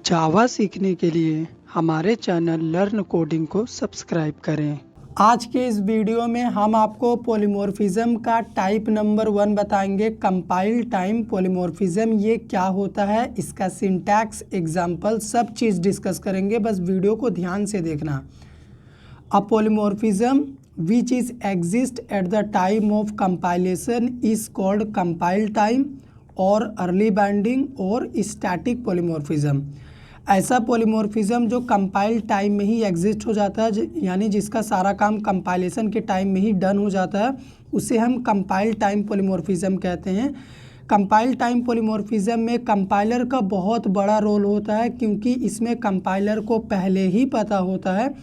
जावा सीखने के लिए हमारे चैनल लर्न कोडिंग को सब्सक्राइब करें। आज के इस वीडियो में हम आपको पॉलीमॉर्फिज्म का टाइप नंबर 1 बताएंगे। कंपाइल टाइम पॉलीमॉर्फिज्म ये क्या होता है, इसका सिंटैक्स, एग्जाम्पल सब चीज़ डिस्कस करेंगे। बस वीडियो को ध्यान से देखना। A polymorphism which is exist at the time of compilation is called compile time और अर्ली बाइंडिंग और स्टैटिक पॉलीमॉर्फिज्म। ऐसा पॉलीमॉर्फिज्म जो कंपाइल टाइम में ही एग्जिस्ट हो जाता है, यानी जिसका सारा काम कंपाइलेशन के टाइम में ही डन हो जाता है, उसे हम कंपाइल टाइम पॉलीमॉर्फिज्म कहते हैं। कंपाइल टाइम पॉलीमॉर्फिज्म में कंपाइलर का बहुत बड़ा रोल होता है, क्योंकि इसमें कंपाइलर को पहले ही पता होता है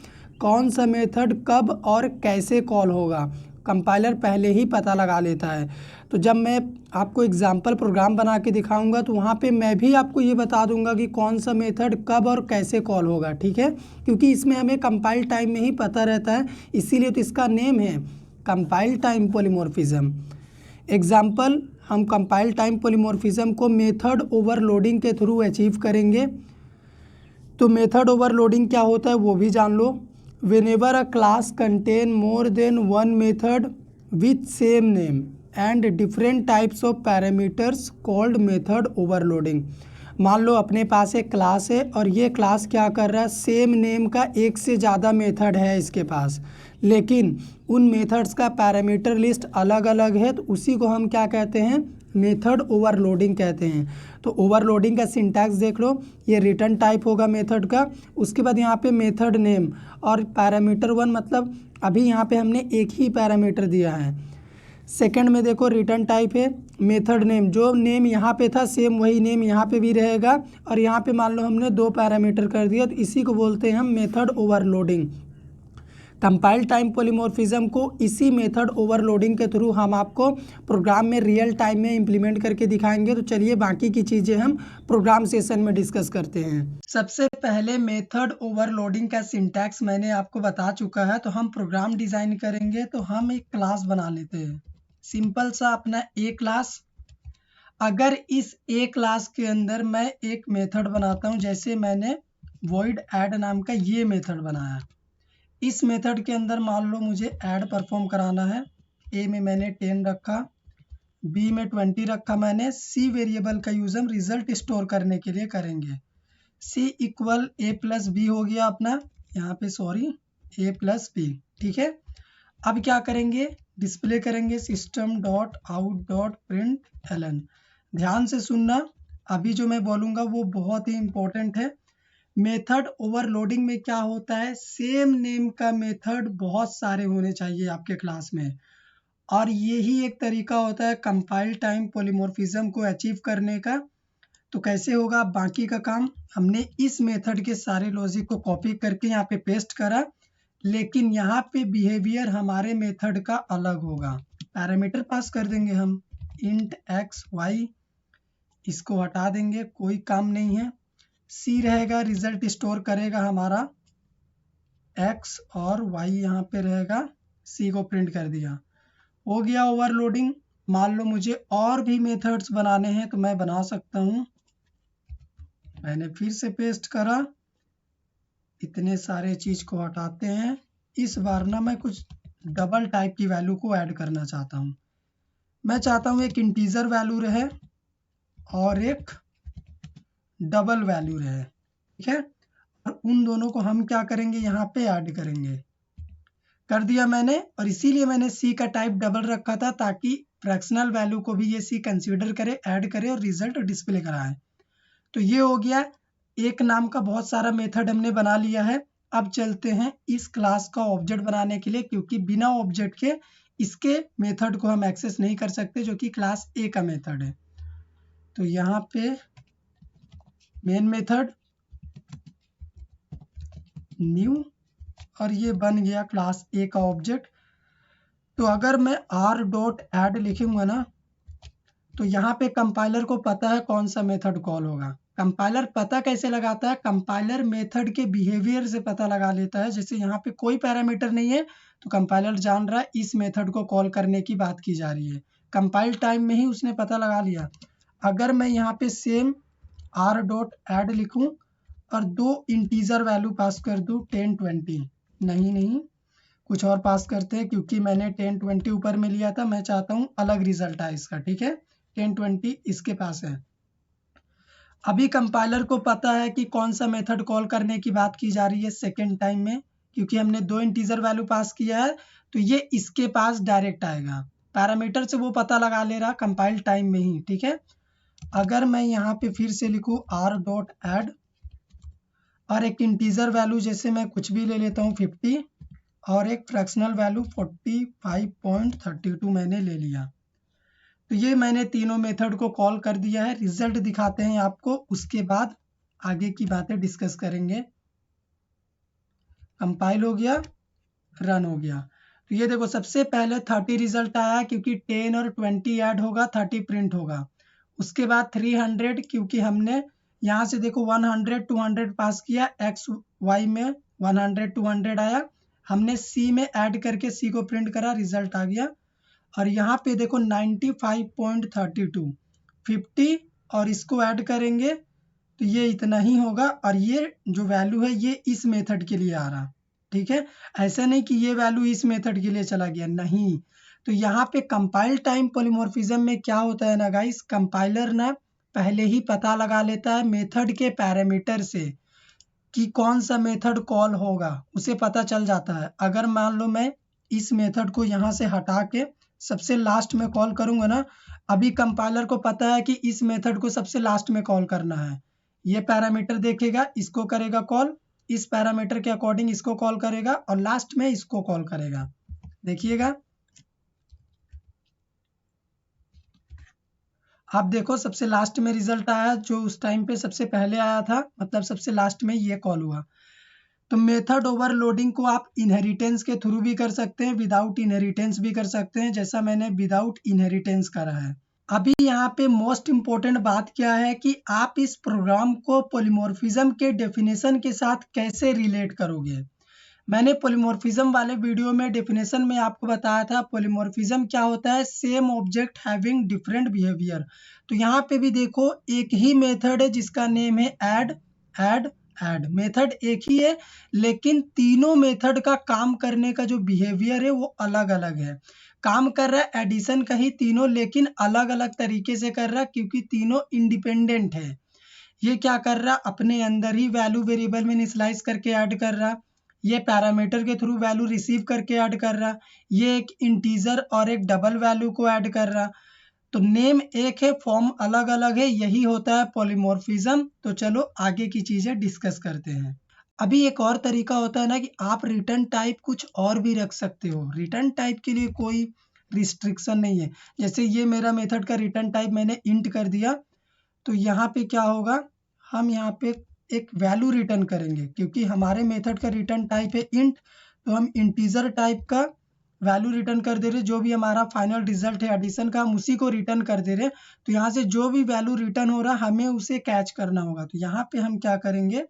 कौन सा मेथड कब और कैसे कॉल होगा। कंपाइलर पहले ही पता लगा लेता है। तो जब मैं आपको एग्जाम्पल प्रोग्राम बना के दिखाऊंगा तो वहाँ पे मैं भी आपको ये बता दूंगा कि कौन सा मेथड कब और कैसे कॉल होगा, ठीक है, क्योंकि इसमें हमें कंपाइल टाइम में ही पता रहता है, इसीलिए तो इसका नेम है कंपाइल टाइम पॉलीमॉर्फिज्म। एग्जाम्पल, हम कंपाइल टाइम पॉलीमॉर्फिज्म को मेथड ओवरलोडिंग के थ्रू अचीव करेंगे। तो मेथड ओवरलोडिंग क्या होता है वो भी जान लो। Whenever a class contain more than one method with same name and different types of parameters called method overloading। मान लो अपने पास एक क्लास है और ये क्लास क्या कर रहा है, सेम नेम का एक से ज़्यादा मेथड है इसके पास, लेकिन उन मेथड्स का पैरामीटर लिस्ट अलग अलग है, तो उसी को हम क्या कहते हैं, मेथड ओवरलोडिंग कहते हैं। तो ओवरलोडिंग का सिंटैक्स देख लो, ये रिटर्न टाइप होगा मेथड का, उसके बाद यहाँ पे मेथड नेम और पैरामीटर 1, मतलब अभी यहाँ पे हमने एक ही पैरामीटर दिया है। सेकंड में देखो रिटर्न टाइप है मेथड नेम, जो नेम यहाँ पे था सेम वही नेम यहाँ पे भी रहेगा, और यहाँ पे मान लो हमने 2 पैरामीटर कर दिया, तो इसी को बोलते हैं हम method overloading. Compile time polymorphism को इसी मेथड ओवरलोडिंग के थ्रू हम आपको प्रोग्राम में रियल टाइम में इंप्लीमेंट करके दिखाएंगे। तो चलिए बाकी की चीज़ें हम प्रोग्राम सेशन में डिस्कस करते हैं। सबसे पहले मेथड ओवरलोडिंग का सिंटैक्स मैंने आपको बता चुका है। तो हम प्रोग्राम डिज़ाइन करेंगे तो हम एक क्लास बना लेते हैं, सिंपल सा अपना ए क्लास। अगर इस ए क्लास के अंदर मैं एक मेथड बनाता हूँ, जैसे मैंने वॉइड ऐड नाम का ये मेथड बनाया, इस मेथड के अंदर मान लो मुझे ऐड परफॉर्म कराना है। ए में मैंने 10 रखा, बी में 20 रखा मैंने। सी वेरिएबल का यूज़ हम रिजल्ट स्टोर करने के लिए करेंगे। सी इक्वल ए प्लस बी हो गया अपना, यहाँ पे सॉरी ए प्लस बी, ठीक है। अब क्या करेंगे, डिस्प्ले करेंगे system dot out dot print L N. ध्यान से सुनना, अभी जो मैं बोलूँगा वो बहुत ही इंपॉर्टेंट है। मेथड ओवरलोडिंग में क्या होता है, सेम नेम का मेथड बहुत सारे होने चाहिए आपके क्लास में, और यही एक तरीका होता है कंपाइल टाइम पॉलीमॉर्फिज्म को अचीव करने का। तो कैसे होगा, बाकी का काम हमने इस मेथड के सारे लॉजिक को कॉपी करके यहाँ पे पेस्ट करा, लेकिन यहाँ पे बिहेवियर हमारे मेथड का अलग होगा। पैरामीटर पास कर देंगे हम इंट एक्स वाई, इसको हटा देंगे, कोई काम नहीं है। सी रहेगा, रिजल्ट स्टोर करेगा हमारा एक्स, और वाई यहाँ पे रहेगा, सी को प्रिंट कर दिया। हो गया ओवरलोडिंग। मान लो मुझे और भी मेथड्स बनाने हैं तो मैं बना सकता हूँ। मैंने फिर से पेस्ट करा, इतने सारे चीज को हटाते हैं। इस बार ना मैं कुछ डबल टाइप की वैल्यू को ऐड करना चाहता हूँ। मैं चाहता हूँ एक इंटीजर वैल्यू रहे और एक डबल वैल्यू रहे, ठीक है, और उन दोनों को हम क्या करेंगे, यहाँ पे ऐड करेंगे। कर दिया मैंने, और इसीलिए मैंने सी का टाइप डबल रखा था, ताकि फ्रैक्शनल वैल्यू को भी ये सी कंसीडर करे, ऐड करे और रिजल्ट डिस्प्ले कराए। तो ये हो गया, एक नाम का बहुत सारा मेथड हमने बना लिया है। अब चलते हैं इस क्लास का ऑब्जेक्ट बनाने के लिए, क्योंकि बिना ऑब्जेक्ट के इसके मेथड को हम एक्सेस नहीं कर सकते, जो कि क्लास ए का मेथड है। तो यहाँ पे मेन मेथड न्यू, और ये बन गया क्लास ए का ऑब्जेक्ट। तो अगर मैं आर डॉट ऐड लिखूंगा ना, तो यहाँ पे कंपाइलर को पता है कौन सा मेथड कॉल होगा। कंपाइलर पता कैसे लगाता है, कंपाइलर मेथड के बिहेवियर से पता लगा लेता है। जैसे यहाँ पे कोई पैरामीटर नहीं है, तो कंपाइलर जान रहा है इस मेथड को कॉल करने की बात की जा रही है, कंपाइल टाइम में ही उसने पता लगा लिया। अगर मैं यहाँ पे सेम आर डॉट ऐड लिखूँ और 2 इंटीजर वैल्यू पास कर दूँ 10 20। नहीं, कुछ और पास करते हैं क्योंकि मैंने 10 20 ऊपर में लिया था, मैं चाहता हूँ अलग रिजल्ट आए इसका। ठीक है, 10 20 इसके पास है। अभी कंपाइलर को पता है कि कौन सा मेथड कॉल करने की बात की जा रही है सेकेंड टाइम में, क्योंकि हमने 2 इंटीजर वैल्यू पास किया है, तो ये इसके पास डायरेक्ट आएगा। पैरामीटर से वो पता लगा ले रहा कंपाइल टाइम में ही। ठीक है, अगर मैं यहाँ पे फिर से लिखूँ r.add और एक इंटीजर वैल्यू जैसे मैं कुछ भी ले लेता हूँ 50 और एक फ्रैक्शनल वैल्यू 45.32 मैंने ले लिया, तो ये मैंने तीनों मेथड को कॉल कर दिया है। रिजल्ट दिखाते हैं आपको, उसके बाद आगे की बातें डिस्कस करेंगे। कंपाइल हो गया, रन हो गया, तो ये देखो सबसे पहले 30 रिजल्ट आया क्योंकि 10 और 20 ऐड होगा 30 प्रिंट होगा। उसके बाद 300 क्योंकि हमने यहाँ से देखो 100 200 पास किया, एक्स वाई में 100 200 आया, हमने सी में ऐड करके सी को प्रिंट करा, रिजल्ट आ गया। और यहाँ पे देखो 95.32 50 और इसको ऐड करेंगे तो ये इतना ही होगा, और ये जो वैल्यू है ये इस मेथड के लिए आ रहा। ठीक है, ऐसा नहीं कि ये वैल्यू इस मेथड के लिए चला गया, नहीं। तो यहाँ पे कंपाइल टाइम पॉलीमॉर्फिज्म में क्या होता है ना गाइस, कंपाइलर ना पहले ही पता लगा लेता है मेथड के पैरामीटर से कि कौन सा मेथड कॉल होगा, उसे पता चल जाता है। अगर मान लो मैं इस मेथड को यहाँ से हटा के सबसे लास्ट में कॉल करूंगा ना, अभी कंपाइलर को पता है कि इस मेथड को सबसे लास्ट में कॉल करना है। ये पैरामीटर देखेगा, इसको करेगा कॉल, इस पैरामीटर के अकॉर्डिंग इसको कॉल करेगा और लास्ट में इसको कॉल करेगा। देखिएगा, आप देखो सबसे लास्ट में रिजल्ट आया, जो उस टाइम पे सबसे पहले आया था, मतलब सबसे लास्ट में ये कॉल हुआ। तो मेथड ओवरलोडिंग को आप इनहेरिटेंस के थ्रू भी कर सकते हैं, विदाउट इनहेरिटेंस भी कर सकते हैं, जैसा मैंने विदाउट इनहेरिटेंस करा है। अभी यहाँ पे मोस्ट इम्पोर्टेंट बात क्या है कि आप इस प्रोग्राम को पॉलीमॉर्फिज्म के डेफिनेशन के साथ कैसे रिलेट करोगे। मैंने पॉलीमॉर्फिज्म वाले वीडियो में डेफिनेशन में आपको बताया था पॉलीमॉर्फिज्म क्या होता है, same object having different behaviour. तो यहाँ पे भी देखो एक ही मेथड है जिसका नेम है ऐड ऐड ऐड। मेथड एक ही है लेकिन तीनों मेथड का काम करने का जो बिहेवियर है वो अलग अलग है। काम कर रहा है एडिशन का ही तीनों, लेकिन अलग अलग तरीके से कर रहा है क्योंकि तीनों इंडिपेंडेंट है। ये क्या कर रहा, अपने अंदर ही वैल्यू वेरिएबल में इनिशियलाइज करके ऐड कर रहा, ये पैरामीटर के थ्रू वैल्यू रिसीव करके ऐड कर रहा, ये एक इंटीजर और एक डबल वैल्यू को ऐड कर रहा। तो नेम एक है, फॉर्म अलग अलग है, यही होता है पॉलीमॉर्फिज्म। तो चलो आगे की चीजें डिस्कस करते हैं। अभी एक और तरीका होता है ना कि आप रिटर्न टाइप कुछ और भी रख सकते हो। रिटर्न टाइप के लिए कोई रिस्ट्रिक्शन नहीं है। जैसे ये मेरा मेथड का रिटर्न टाइप मैंने इंट कर दिया, तो यहाँ पे क्या होगा, हम यहाँ पे एक वैल्यू रिटर्न करेंगे क्योंकि हमारे मेथड का रिटर्न टाइप है इंट, तो हम इंटीजर टाइप का वैल्यू रिटर्न कर दे रहे, जो भी हमारा फाइनल रिजल्ट है एडिशन का हम उसी को रिटर्न कर दे रहे। तो यहाँ से जो भी वैल्यू रिटर्न हो रहा हमें उसे कैच करना होगा। तो यहाँ पे हम क्या करेंगे,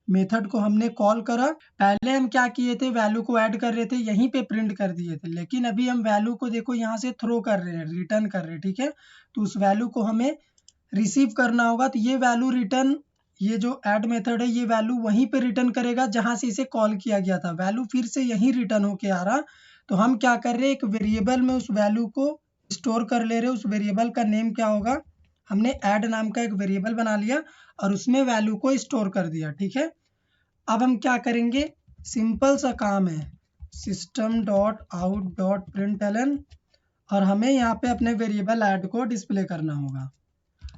मेथड को हमने कॉल करा, पहले हम क्या किए थे, वैल्यू को ऐड कर रहे थे, यहीं पे प्रिंट कर दिए थे, लेकिन अभी हम वैल्यू को देखो यहाँ से थ्रो कर रहे हैं, रिटर्न कर रहे हैं। ठीक है, तो उस वैल्यू को हमें रिसीव करना होगा। तो ये वैल्यू रिटर्न, ये जो ऐड मेथड है ये वैल्यू वहीं पे रिटर्न करेगा जहां से इसे कॉल किया गया था, वैल्यू फिर से यहीं रिटर्न होके आ रहा। तो हम क्या कर रहे हैं, एक वेरिएबल में उस वैल्यू को स्टोर कर ले रहे हैं। उस वेरिएबल का नेम क्या होगा, हमने ऐड नाम का एक वेरिएबल बना लिया और उसमें वैल्यू को स्टोर कर दिया। ठीक है, अब हम क्या करेंगे, सिंपल सा काम है, system.out.println और हमें यहाँ पे अपने वेरिएबल ऐड को डिस्प्ले करना होगा।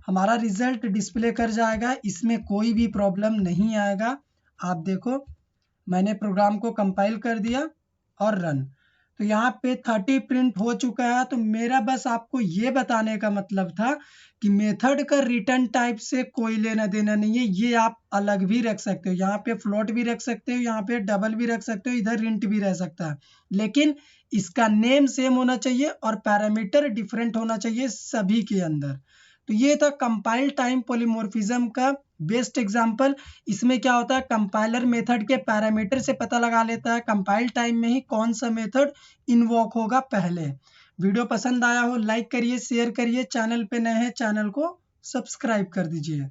हमारा रिजल्ट डिस्प्ले कर जाएगा, इसमें कोई भी प्रॉब्लम नहीं आएगा। आप देखो मैंने प्रोग्राम को कंपाइल कर दिया और रन, तो यहाँ पे 30 प्रिंट हो चुका है। तो मेरा बस आपको ये बताने का मतलब था कि मेथड का रिटर्न टाइप से कोई लेना देना नहीं है, ये आप अलग भी रख सकते हो। यहाँ पे फ्लोट भी रख सकते हो, यहाँ पे डबल भी रख सकते हो, इधर इंट भी रह सकता है, लेकिन इसका नेम सेम होना चाहिए और पैरामीटर डिफरेंट होना चाहिए सभी के अंदर। तो ये था कंपाइल टाइम पॉलीमॉर्फिज्म का बेस्ट एग्जांपल। इसमें क्या होता है, कंपाइलर मेथड के पैरामीटर से पता लगा लेता है कंपाइल टाइम में ही कौन सा मेथड इन्वोक होगा पहले। वीडियो पसंद आया हो लाइक करिए, शेयर करिए, चैनल पे नए हैं चैनल को सब्सक्राइब कर दीजिए।